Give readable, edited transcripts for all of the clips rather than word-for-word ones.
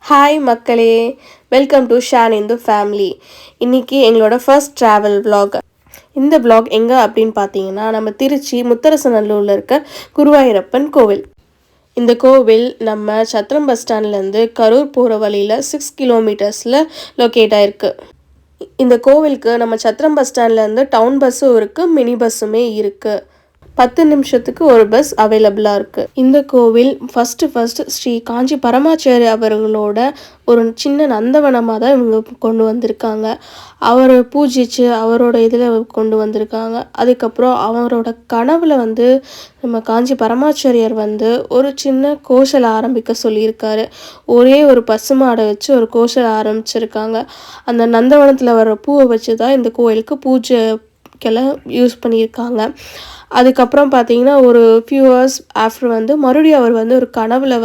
Hi மக்களே, welcome to Shan Indu family. இன்றைக்கி எங்களோட ஃபர்ஸ்ட் ட்ராவல் vlog. இந்த vlog எங்கே அப்படின்னு பார்த்தீங்கன்னா, நம்ம திருச்சி முத்தரசநல்லூரில் இருக்க குருவாயூரப்பன் கோவில். இந்த கோவில் நம்ம சத்திரம் பஸ் ஸ்டாண்ட்லேருந்து கரூர் போகிற வழியில் 6 கிலோமீட்டர்ஸில் லொக்கேட் ஆகிருக்கு. இந்த கோவிலுக்கு நம்ம சத்திரம் பஸ் ஸ்டாண்ட்லேருந்து டவுன் பஸ்ஸும் இருக்குது, மினி பஸ்ஸுமே இருக்குது. 10 நிமிஷத்துக்கு ஒரு பஸ் அவைலபிளாக இருக்குது. இந்த கோவில் ஃபஸ்ட்டு ஸ்ரீ காஞ்சி பரமாச்சாரி அவர்களோட ஒரு சின்ன நந்தவனமாக தான் இவங்க கொண்டு வந்திருக்காங்க. அவரை பூஜித்து அவரோட இதில் கொண்டு வந்திருக்காங்க. அதுக்கப்புறம் அவரோட கனவில் நம்ம காஞ்சி பரமாச்சாரியார் ஒரு சின்ன கோஷலை ஆரம்பிக்க சொல்லியிருக்காரு. ஒரே ஒரு பசுமாடை வச்சு ஒரு கோஷலை ஆரம்பிச்சிருக்காங்க. அந்த நந்தவனத்தில் வர பூவை வச்சு தான் இந்த கோயிலுக்கு பூஜைக்கெல்லாம் யூஸ் பண்ணியிருக்காங்க. அதுக்கப்புறம் பார்த்தீங்கன்னா ஒரு ஃபியூ ஹவர்ஸ் ஆஃப்டர் மறுபடியும் அவர் ஒரு கனவில்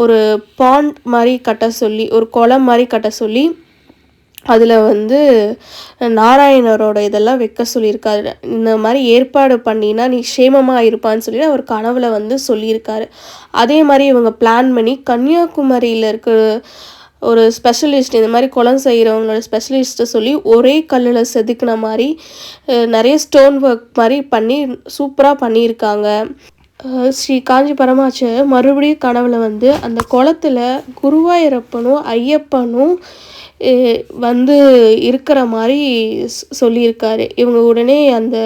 ஒரு பாண்ட் மாதிரி கட்ட சொல்லி, ஒரு குளம் மாதிரி கட்ட சொல்லி, அதில் நாராயணரோட இதெல்லாம் வைக்க சொல்லியிருக்காரு. இந்த மாதிரி ஏற்பாடு பண்ணினா நீ க்ஷேமமாக இருப்பான்னு சொல்லி அவர் கனவில் சொல்லியிருக்காரு. அதே மாதிரி இவங்க பிளான் பண்ணி கன்னியாகுமரியில் இருக்க ஒரு ஸ்பெஷலிஸ்ட், இந்த மாதிரி குளம் செய்கிறவங்களோட ஸ்பெஷலிஸ்ட்டை சொல்லி ஒரே கல்லில் செதுக்கின மாதிரி நிறைய ஸ்டோன் ஒர்க் மாதிரி பண்ணி சூப்பராக பண்ணியிருக்காங்க. ஸ்ரீ காஞ்சி பரமாச்சாரியர் மறுபடியும் கனவில் அந்த குளத்தில் குருவாயூரப்பனும் ஐயப்பனும் இருக்கிற மாதிரி சொல்லியிருக்காரு. இவங்க உடனே அந்த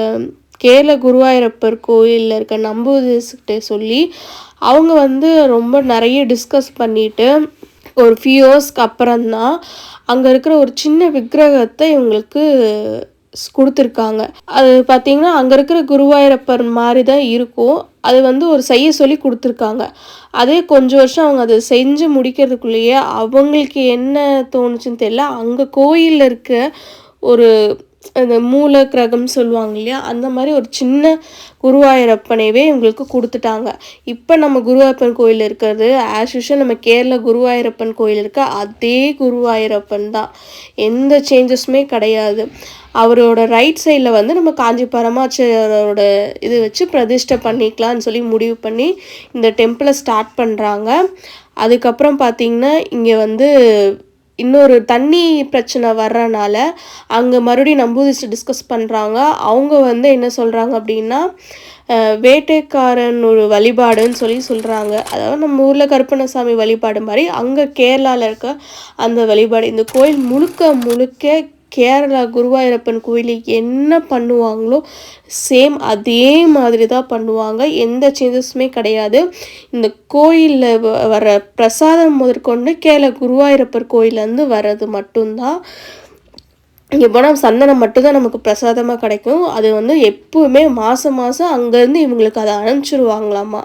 கேரள குருவாயூரப்பர் கோயிலில் இருக்க நம்பூதிரிகிட்ட சொல்லி அவங்க ரொம்ப நிறைய டிஸ்கஸ் பண்ணிவிட்டு ஒரு ஃபியூ இயர்ஸ்க்கு அப்புறம்தான் அங்கே இருக்கிற ஒரு சின்ன விக்கிரகத்தை இவங்களுக்கு கொடுத்துருக்காங்க. அது பார்த்திங்கன்னா அங்கே இருக்கிற குருவாயூரப்பர் மாதிரி தான் இருக்கும். அது ஒரு செய்ய சொல்லி கொடுத்துருக்காங்க. அதே கொஞ்சம் வருஷம் அவங்க அதை செஞ்சு முடிக்கிறதுக்குள்ளேயே அவங்களுக்கு என்ன தோணுச்சுன்னு தெரியல, அங்கே கோயிலில் இருக்க ஒரு அந்த மூல கிரகம் சொல்லுவாங்க இல்லையா, அந்த மாதிரி ஒரு சின்ன குருவாயூரப்பனைவே இவங்களுக்கு கொடுத்துட்டாங்க. இப்போ நம்ம குருவாயூரப்பன் கோயில் இருக்கிறது ஆஸ் யூஷுவல் நம்ம கேரள குருவாயூரப்பன் கோயில் இருக்க அதே குருவாயூரப்பன் தான், எந்த சேஞ்சஸுமே கிடையாது. அவரோட ரைட் சைடில் நம்ம காஞ்சி பரமாச்சாரியோட இது வச்சு பிரதிஷ்டை பண்ணிக்கலான்னு சொல்லி முடிவு பண்ணி இந்த டெம்பிளை ஸ்டார்ட் பண்ணுறாங்க. அதுக்கப்புறம் பார்த்திங்கன்னா இங்கே இன்னொரு தண்ணி பிரச்சனை வர்றனால அங்கே மறுபடியும் நம்பூதிரிச்சு டிஸ்கஸ் பண்ணுறாங்க. அவங்க என்ன சொல்கிறாங்க அப்படின்னா, வேட்டைக்காரன் ஒரு வழிபாடுன்னு சொல்கிறாங்க. அதாவது நம்ம ஊரில் கருப்பணசாமி வழிபாடு மாதிரி அங்கே கேரளாவில் இருக்க அந்த வழிபாடு. இந்த கோயில் முழுக்க கேரளா குருவாயூரப்பன் கோயிலில் என்ன பண்ணுவாங்களோ சேம் அதே மாதிரி தான் பண்ணுவாங்க. எந்த சேஞ்சஸுமே கிடையாது. இந்த கோயிலில் வர பிரசாதம் முதற்கொண்டு கேரளா குருவாயூரப்பர் கோயிலேருந்து வர்றது மட்டும்தான். இங்கே போனால் சந்தனம் மட்டும்தான் நமக்கு பிரசாதமாக கிடைக்கும். அது எப்பவுமே மாதம் அங்கேருந்து இவங்களுக்கு அதை அனுப்பிச்சிருவாங்களாமா.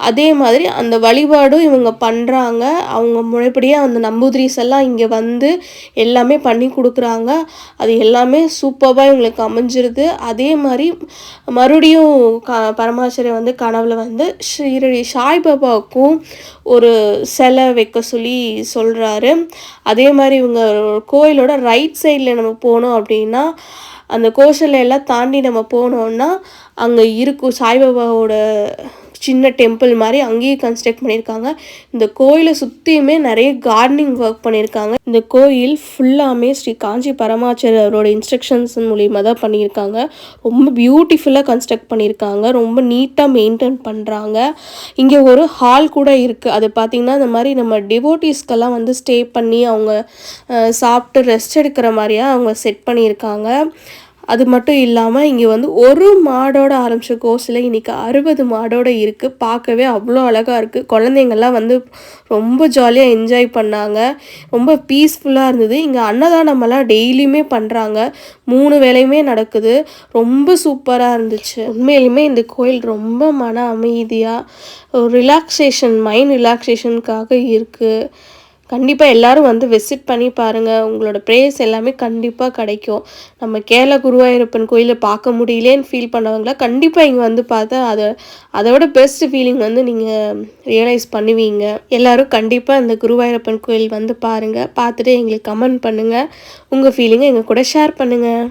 அதே மாதிரி அந்த வழிபாடும் இவங்க பண்ணுறாங்க. அவங்க முறைப்படியே அந்த நம்பூதிரிஸ் எல்லாம் இங்கே எல்லாமே பண்ணி கொடுக்குறாங்க. அது எல்லாமே சூப்பராக இவங்களுக்கு அமைஞ்சிருது. அதே மாதிரி மறுபடியும் பரமாச்சாரியர் கனவில் ஸ்ரீரடி சாய்பாபாவுக்கும் ஒரு சிலை வைக்க சொல்லி சொல்கிறாரு. அதே மாதிரி இவங்க கோயிலோட ரைட் சைடில் நம்ம போனோம் அப்படின்னா, அந்த கோஷலையெல்லாம் தாண்டி நம்ம போனோன்னா அங்கே இருக்கும் சாய்பாபாவோட சின்ன டெம்பிள் மாதிரி அங்கேயும் கன்ஸ்ட்ரக்ட் பண்ணியிருக்காங்க. இந்த கோயிலை சுற்றியுமே நிறைய கார்டனிங் ஒர்க் பண்ணியிருக்காங்க. இந்த கோயில் ஃபுல்லாமே ஸ்ரீ காஞ்சி பரமாச்சாரியரோட இன்ஸ்ட்ரக்ஷன்ஸ் மூலியமாக தான் பண்ணியிருக்காங்க. ரொம்ப பியூட்டிஃபுல்லாக கன்ஸ்ட்ரக்ட் பண்ணியிருக்காங்க. ரொம்ப நீட்டாக மெயின்டைன் பண்ணுறாங்க. இங்கே ஒரு ஹால் கூட இருக்குது. அது பார்த்திங்கன்னா இந்த மாதிரி நம்ம டிவோட்டீஸ்க்கெல்லாம் ஸ்டே பண்ணி அவங்க சாப்பிட்டு ரெஸ்ட் எடுக்கிற மாதிரியாக அவங்க செட் பண்ணியிருக்காங்க. அது மட்டும் இல்லாமல் இங்கே ஒரு மாடோட ஆரம்பித்த கோர்ஸில் இன்றைக்கி 60 மாடோடு இருக்குது. பார்க்கவே அவ்வளோ அழகாக இருக்குது. குழந்தைங்கள்லாம் ரொம்ப ஜாலியாக என்ஜாய் பண்ணாங்க. ரொம்ப பீஸ்ஃபுல்லாக இருந்தது. இங்கே அன்னதானமெல்லாம் டெய்லியுமே பண்ணுறாங்க. 3 வேளையுமே நடக்குது. ரொம்ப சூப்பராக இருந்துச்சு. உண்மையிலுமே இந்த கோயில் ரொம்ப மன அமைதியாக ரிலாக்ஸேஷன், மைண்ட் ரிலாக்ஸேஷனுக்காக இருக்குது. கண்டிப்பாக எல்லோரும் விசிட் பண்ணி பாருங்கள். உங்களோட ப்ரேயர்ஸ் எல்லாமே கண்டிப்பாக கிடைக்கும். நம்ம கேரள குருவாயூரப்பன் கோயிலை பார்க்க முடியலேன்னு ஃபீல் பண்ணவங்கள கண்டிப்பாக இங்கே பார்த்தா அதோட பெஸ்ட் ஃபீலிங் நீங்கள் ரியலைஸ் பண்ணுவீங்க. எல்லோரும் கண்டிப்பாக இந்த குருவாயூரப்பன் கோயில் பாருங்கள். பார்த்துட்டு எங்களுக்கு கமெண்ட் பண்ணுங்கள். உங்கள் ஃபீலிங்கை எங்கள் கூட ஷேர் பண்ணுங்கள்.